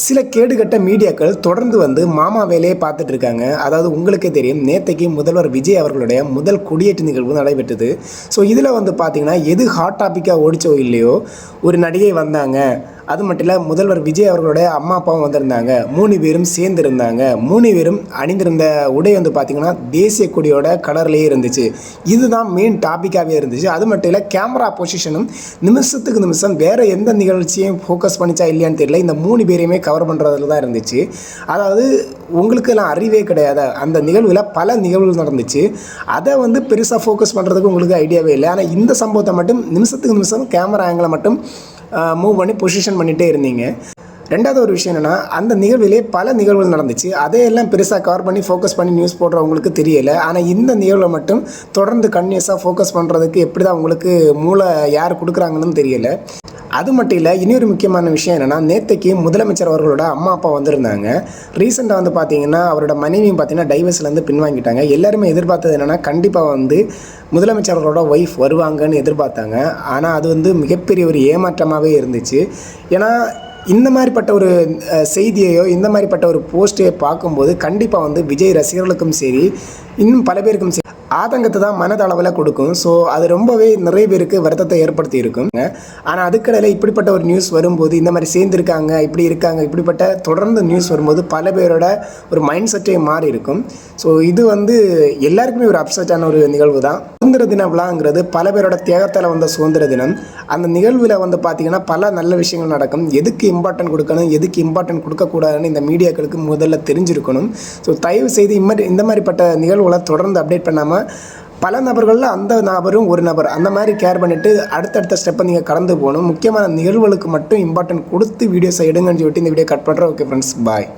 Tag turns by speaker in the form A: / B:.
A: சில கேடுகட்ட மீடியாக்கள் தொடர்ந்து வந்து மாமா வேலையை பார்த்துட்டு இருக்காங்க. அதாவது உங்களுக்கே தெரியும், நேத்தைக்கு முதல்வர் விஜய் அவர்களுடைய முதல் கொடியேற்று நிகழ்வு நடைபெற்றது. ஸோ இதில் வந்து பார்த்தீங்கன்னா, எது ஹாட் டாப்பிக்காக ஓடிச்சோ இல்லையோ, ஒரு நடிகை வந்தாங்க. அது மட்டும் இல்லை, முதல்வர் விஜய் அவர்களுடைய அம்மா அப்பாவும் வந்திருந்தாங்க. 3 பேரும் சேர்ந்து இருந்தாங்க. 3 பேரும் அணிந்திருந்த உடை வந்து பார்த்திங்கன்னா தேசிய கொடியோட கலர்லேயே இருந்துச்சு. இதுதான் மெயின் டாப்பிக்காகவே இருந்துச்சு. அது மட்டும் இல்லை, கேமரா பொசிஷனும் நிமிஷத்துக்கு நிமிஷம் வேறு எந்த நிகழ்ச்சியும் ஃபோக்கஸ் பண்ணிச்சா இல்லையான்னு தெரியல, இந்த 3 பேரையுமே கவர் பண்ணுறதுல தான் இருந்துச்சு. அதாவது உங்களுக்கு எல்லாம் அறிவே கிடையாது. அந்த நிகழ்வில் பல நிகழ்வுகள் நடந்துச்சு. அதை வந்து பெருசாக ஃபோக்கஸ் பண்ணுறதுக்கு உங்களுக்கு ஐடியாவே இல்லை. ஆனால் இந்த சம்பவத்தை மட்டும் நிமிஷத்துக்கு நிமிஷம் கேமரா ஆங்கிளை மட்டும் மூவ் பண்ணி பொசிஷன் பண்ணிகிட்டே இருந்தீங்க. ரெண்டாவது ஒரு விஷயம் என்னென்னா, அந்த நிகழ்விலே பல நிகழ்வுகள் நடந்துச்சு. அதையெல்லாம் பெருசாக கவர் பண்ணி ஃபோக்கஸ் பண்ணி நியூஸ் போடுறவங்களுக்கு தெரியலை. ஆனால் இந்த நிகழ்வை மட்டும் தொடர்ந்து கன்டினியூஸாக ஃபோக்கஸ் பண்ணுறதுக்கு எப்படி தான் உங்களுக்கு மூளை யார் கொடுக்குறாங்கன்னு தெரியலை. அது மட்டும் இல்லை, இன்னொரு முக்கியமான விஷயம் என்னென்னா, நேற்றைக்கு முதலமைச்சர் அவர்களோட அம்மா அப்பா வந்திருந்தாங்க. ரீசெண்டாக வந்து பார்த்திங்கன்னா, அவரோட மனைவியும் பார்த்திங்கன்னா டைவர்ஸ்லேருந்து பின்வாங்கிட்டாங்க. எல்லாருமே எதிர்பார்த்தது என்னென்னா, கண்டிப்பாக வந்து முதலமைச்சர் அவர்களோட ஒய்ஃப் வருவாங்கன்னு எதிர்பார்த்தாங்க. ஆனால் அது வந்து மிகப்பெரிய ஒரு ஏமாற்றமாகவே இருந்துச்சு. ஏன்னா இந்த மாதிரிப்பட்ட ஒரு செய்தியையோ இந்த மாதிரிப்பட்ட ஒரு போஸ்ட்டையோ பார்க்கும்போது கண்டிப்பாக வந்து விஜய் ரசிகர்களுக்கும் சரி, இன்னும் பல பேருக்கும் சரி ஆதங்கத்தை தான் மனதளவில் கொடுக்கும். ஸோ அது ரொம்பவே நிறைய பேருக்கு வருத்தத்தை ஏற்படுத்தி இருக்கும். ஆனால் அதுக்கடையில் இப்படிப்பட்ட ஒரு நியூஸ் வரும்போது, இந்த மாதிரி சேர்ந்துருக்காங்க, இப்படி இருக்காங்க, இப்படிப்பட்ட தொடர்ந்து நியூஸ் வரும்போது பல பேரோட ஒரு மைண்ட் செட்டே மாறி இருக்கும். ஸோ இது வந்து எல்லாருக்குமே ஒரு அப்செட்டான ஒரு நிகழ்வு தான். சுதந்திர தின விழாங்கிறது பல பேரோட தியாகத்தில் வந்த சுதந்திர தினம். அந்த நிகழ்வில் வந்து பார்த்திங்கன்னா பல நல்ல விஷயங்கள் நடக்கும். எதுக்கு இம்பார்ட்டன்ட் கொடுக்கணும், எதுக்கு இம்பார்ட்டன்ட் கொடுக்கக்கூடாதுன்னு இந்த மீடியாக்களுக்கு முதல்ல தெரிஞ்சிருக்கணும். ஸோ தயவு செய்து இந்த மாதிரிப்பட்ட நிகழ்வுகளை தொடர்ந்து அப்டேட் பண்ணாமல், பல நபர்களில் அந்த நபரும் ஒரு நபர் அந்த மாதிரி கேர் பண்ணிவிட்டு அடுத்தடுத்த ஸ்டெப்பை நீங்கள் கடந்து போகணும். முக்கியமான நிகழ்வுகளுக்கு மட்டும் இம்பார்ட்டன்ட் கொடுத்து வீடியோஸை எடுங்கன்னு சொல்லிட்டு இந்த வீடியோ கட் பண்ணுறேன். ஓகே ஃப்ரெண்ட்ஸ், பாய்.